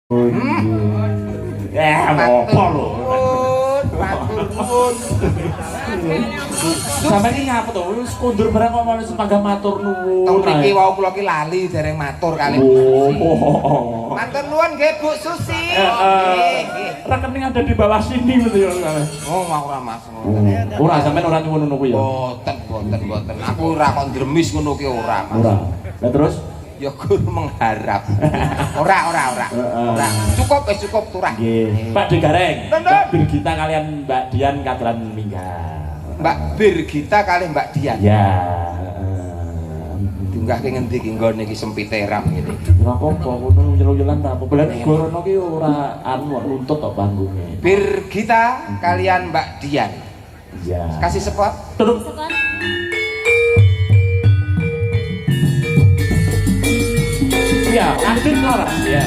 Apa lho? Sampai ini ngapa tuh? Wis kondur barang kok malah sepangga matur nuwun. Tong mriki wau kula ki lali dereng matur kalih Bu Susi. Matur nuwun nggih Bu Susi. Rekening ada di bawah sini gitu ya. Oh, ora Mas. Ora sampean ora nyuwun ngono kuwi ya. Boten. Aku ora kon dremis ngono ki ora, Mas. Ora. Lah terus ya guru mengharap. Ora. Cukup turah. Nggih. Pak Degareng. Mbak Birgita kalian Mbak Dian katuran minggat. Mbak Birgita kali Mbak Dian. Ya. Tunggah ke ngendi ki nggone iki sempite ram ngene. Ora apa-apa, ngono nyelo-nyelan ta apa. Belan gorono ki ora anu nuntut tok panggunge. Birgita kalian Mbak Dian. Iya. Kasih spot. Turun. Ya, Andin Laras ya.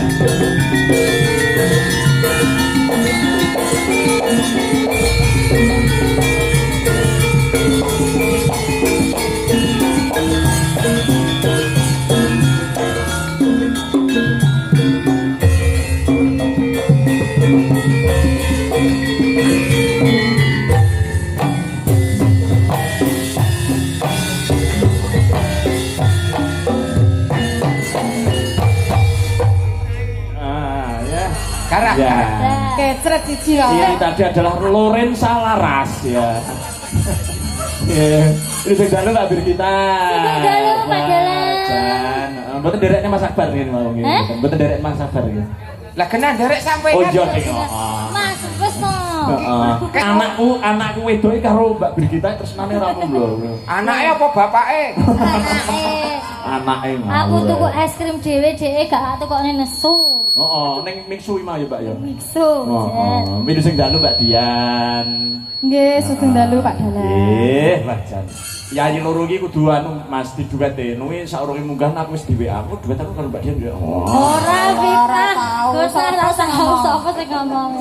Karah. Ya. Kecret siji kok. Ini tadi adalah Lorenza Laras ya. Ya, ini sing Mbak Birgita. Dalu Pak Dalan. Mboten derekne Mas Akbar ngene mau nggih. Mboten derek Mas Akbar nggih. Lah kena derek sampai Oh iya ning. Mas wis to. Heeh. Anakku wedoke karo Mbak Birgita tresnane ra lho. Anake apa bapake? Anake. Aku tuku es krim dhewe gak tukokne nesu. Heeh, ning Mixu mah ya, Mbak ya. Mixu. Heeh, minus sing dalu Mbak Dian. Nggih, sugeng dalu Pak Dalan. Nggih, Mbak Jan. Yayi loro iki kudu anu Mas diduet e. Nuwi saurunge munggah aku wis di WA. Aku duet aku karo Mbak Dian ya. Ora Fitrah. Wis ora tahu sapa sing ngomong.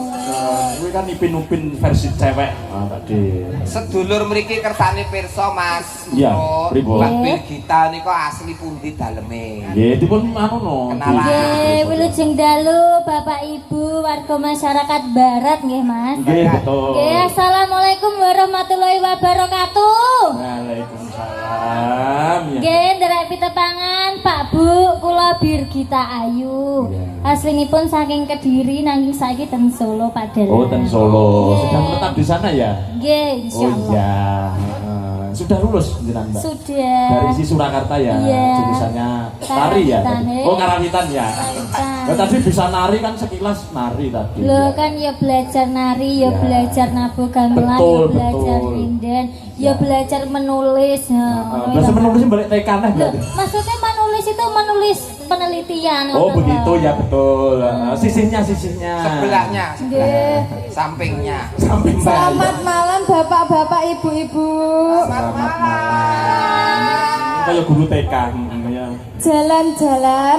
Kuwi kan Ipin-Upin versi cewek. Ah, tadi. Sedulur mriki kersane pirsa Mas. Iya, pripun? Mbak Birgita nika asli pundi daleme? Nggih, dipun anu no. Kenalan. Nggih, wilujeng dalu Bapak Ibu warga masyarakat Barat nggih Mas. Nggih, betul. Nggih, assalamualaikum warahmatullahi wabarakatuh. Waalaikumsalam. Ya. Nggih, nderek pitepangan Pak Bu, kula Birgita Ayu. Aslinipun saking Kediri nanging saiki ten Solo Pak Dalan. Oh, ten Solo. Nggih. Sedang tetap di sana ya? Nggih, Oh insyaallah. iya. Sudah lulus jenengan, Mbak? Sudah. Dari si Surakarta ya, Iya. jurusannya tari ya? Karawitan, Oh, karawitan ya. Karawitan. Ya, tadi bisa nari kan sekilas nari tadi. Lo kan ya belajar nari, ya belajar nabuh gamelan, Betul, ya belajar betul. linden, ya belajar menulis. Bahasa menulis balik TK nah Loh, maksudnya menulis itu menulis penelitian. Oh ngoten begitu lho. ya betul. Sisihnya. Sebelahnya, Nggih. sampingnya. Samping Selamat malam bapak-bapak, ibu-ibu. Selamat malam. Kayak guru TK ya. Jalan-jalan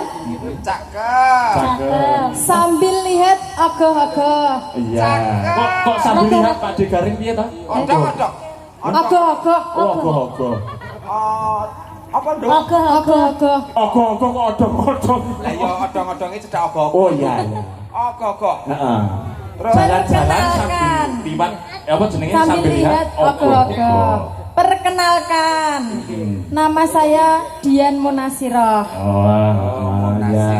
Cakep. Cakep. sambil lihat ogoh-ogoh. Iya. Kok sambil lihat Pak Degaring piye ta? Odok. Ogoh-ogoh. Oh, ogoh-ogoh. Apa nduk? Ogoh-ogoh. Ogoh-ogoh kok odong-odong. Lah ya odong-odonge cedak ogok. Oh iya. Ogok. Heeh. Terus Jalan-jalan sambil liwat apa jenenge Sambil lihat ogoh-ogoh. Perkenalkan, nama saya Dian Munasiroh. Oh, ya.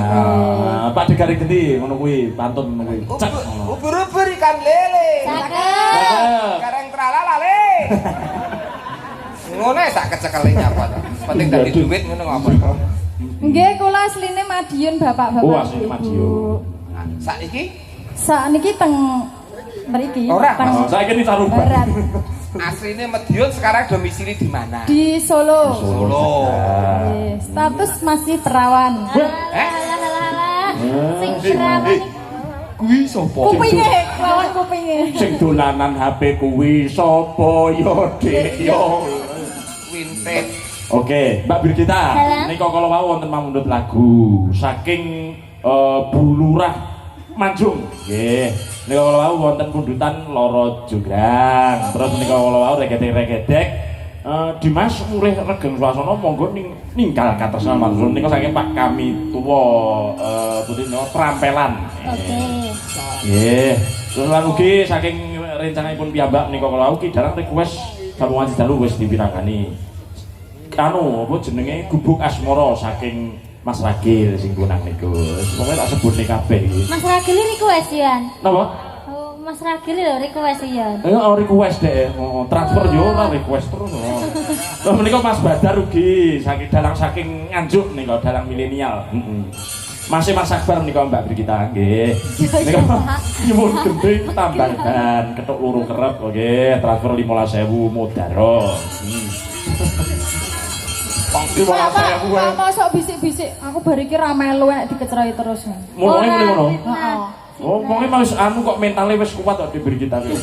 Pak Degaring genti ngono kuwi, pantun ngono kuwi. Cek. Ubur-ubur ikan lele. Cakep. Kareng tralala le. Ngono sak kecekelnya apa to? Penting dadi duit ngono apa to? Nggih, kula asline Madiun Oh, bapak-bapak, asline ibu. Madiun. Saiki Sakniki teng mriki. Ora. teng Saiki ini Taruban. Barat. asline Madiun sekarang domisili di mana? Di Solo. Solo. Nggih, status masih perawan. Sing kerawan. Kuwi sapa? Kupinge, lawan kupinge. Sing dolanan HP kuwi sapa yo Dik yo. Wintet. Oke, Mbak Birgita, Halo. nika kala wau wonten mamundhut lagu saking Bulurah Manjung. Nggih. Nika kala wau wonten pundutan Loro Jograng. Terus nika kala wau regedek Dimas mulih regeng swasana monggo ninggal katresnan matur nika saking Pak kami tuwa pundi trampelan. Oke. Nggih. Terus lan ugi saking rencananipun piyambak nika kala ugi darang request sambungan dalu wis diwirangani. Anu apa jenenge gubuk asmara saking Mas Ragil sing punang niku. Pokoke tak sebutne kabeh iki. Mas Ragil request Yan. Napa? Oh, Mas Ragil lho request Yan. Request deh, transfer yo ora request terus. Terus menika Mas Badar ugi saking dalang saking Nganjuk nika dalang milenial. Masih Mas Akbar nika Mbak Brigita nggih. Nika nyuwun gendhe tambahan ketuk loro kerep nggih, transfer 15.000 Modaro. Pangki 15.000 wae. Mosok bisik-bisik, aku bar iki ra melu nek dikecerai terus. Mulane ngene ngono. Heeh. Oh, wonge wis anu kok mentale wis kuat kok Brigita kuwi.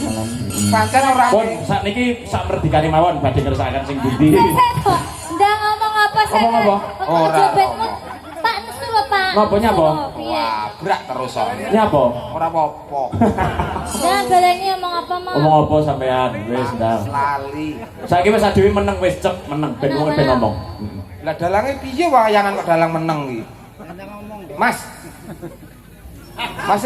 Pancen ora Pun sakniki sak merdikane mawon badhe ngersakaken sing pundi. Ndak ngomong apa sih? Ngomong apa? Ora. Jebetmu Pak nesu lho Pak. Napa nyapa? Piye? wah, brak terus kok. Nyapa? Ora apa-apa. Nah, baleni ngomong apa mau? Ngomong apa sampean? Wis ndang. Lali. Saiki wis adewe meneng wis cep meneng ben wong ben ngomong. Lah dalange piye wayangan kok dalang meneng iki? Mas. Mas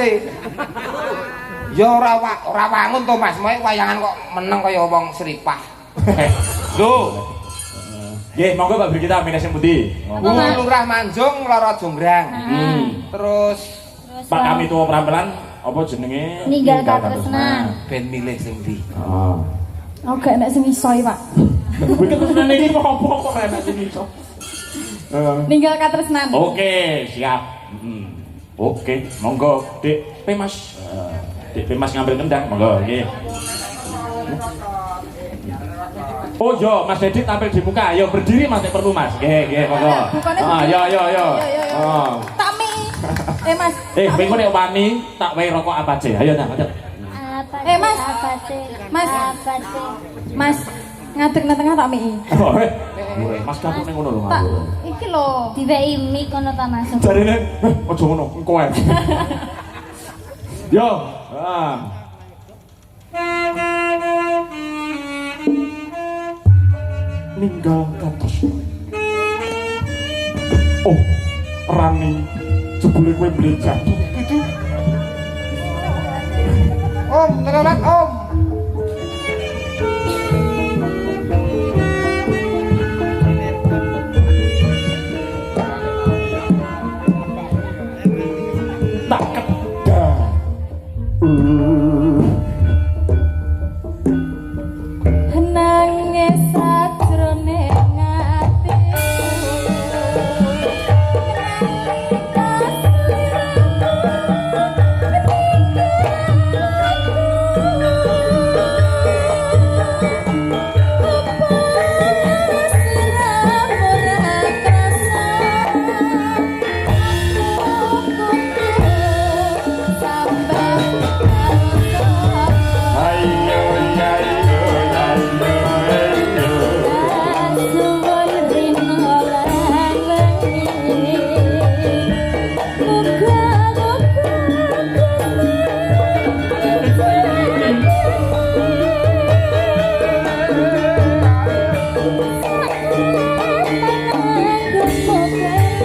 ya ora wangun to Mas, moe wayangan kok meneng kaya wong seripah. Lho, Nggih, monggo Pak Brigita minus sing pundi? Lurah Manjung Loro Jonggrang. Terus Pak kami tuwa prampelan apa jenenge? Ninggal katresnan. ben milih sing ndi? Heeh. Oh, gak enak sing iso iki, Pak. Kuwi ketresnan iki kok apa kok enak sing iso? Ninggal katresnan. Oke, siap. Oke, monggo Dik Pemas. Dik Pemas ngambil kendang, monggo nggih. Oh yo, Mas Dedit tampil di muka. Ayo berdiri Mas nek perlu Mas. Nggih, monggo. Ah, yo. Oh. Tami. Mas. Mengko nek wani tak wae rokok apa aja. Ayo nah, ayo. Apa? Mas. Apa sih? Mas. Apa sih? Mas, ngadeg nang tengah tak mii. Oh, Mas kapuk ning ngono lho, Tak, Mas. iki lho. Diweki mik kono ta masuk. Jarine, aja ngono, engko ae. Yo, ninggal katos. Oh, Rani, jebule kowe beli jatuh gitu. Om, telat Om. Tak kedah. Nangis sajroning ati.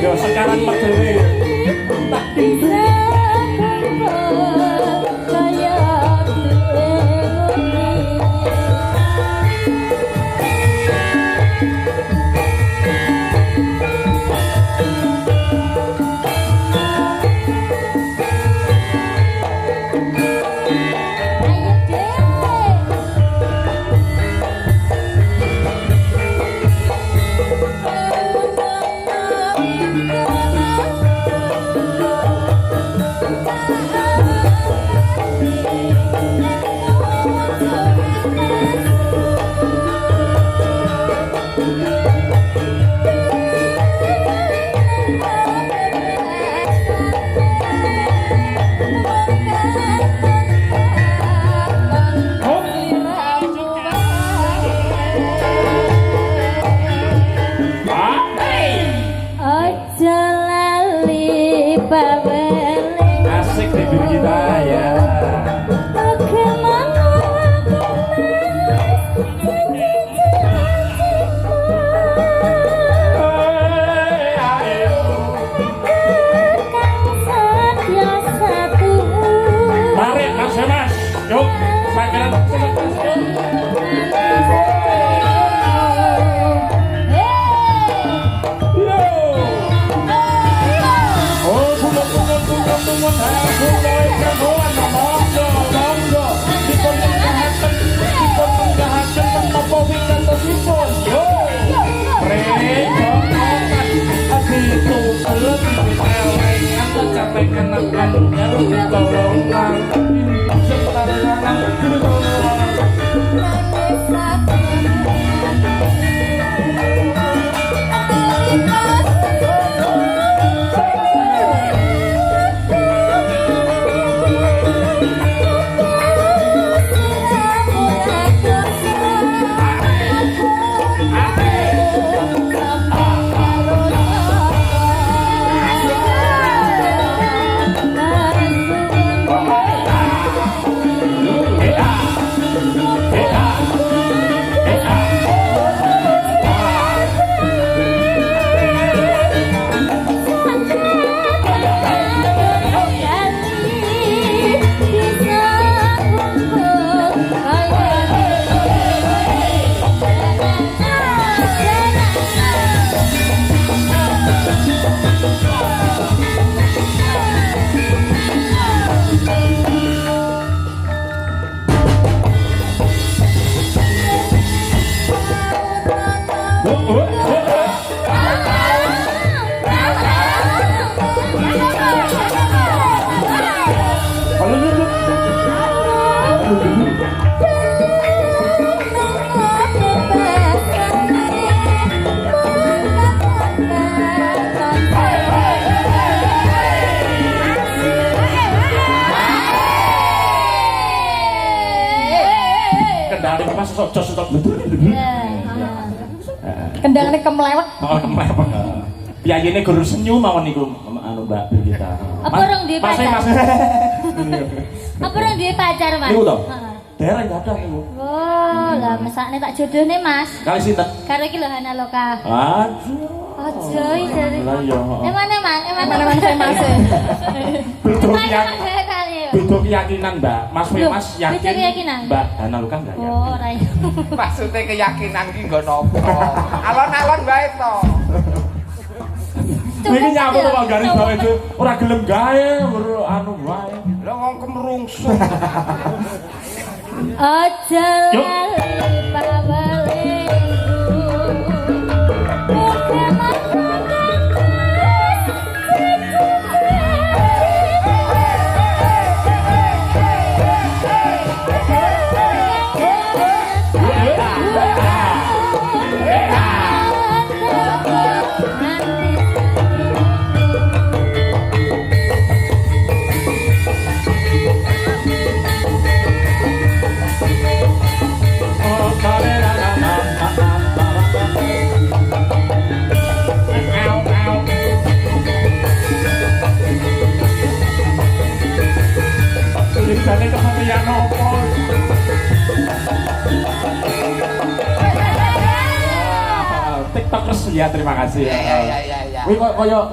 Yo sekarang medhewe. Tak Bisa kaya Ojo lali baweling. asik nih diri kita ya. Bagaimana Yuk, pangeran Oh, bunga-bunga, monggo. Dipun menggahaken menapa wigatosipun. Yo. Prejo itu belut dipelengan sampai kenakan nyaro ditolongan. Setarangan kendali mas jos stop. Kendangane kemlewet. Oh, kemlewet. Piyayine guru senyum mawon niku anu Mbak Birgita. Apa orang duwe pacar? Apa orang duwe pacar, Mas? Niku to? Heeh. Daerah enggak ada niku. Oh, lah mesakne tak jodohne, Mas. Kali sinten? Karo iki lho Hana Loka. Aduh. Aja iki. Lah iya. Emane, Mas? Mana famous. Beda keyakinan, Mbak. Mas Loh, Mas yakin. beda keyakinan? Mbak Hana Luka enggak ya? Oh, ora ya. Maksudnya keyakinan ki nggo napa? Alon-alon bae to. Iki nyapa to Pak garis bae itu ora gelem gawe, anu wae. Lha wong kemrungsung. Aja lali pawalingku. Bukan tulisannya kementerian apa? TikTokers ya, terima kasih. Ya. Wih kok koyo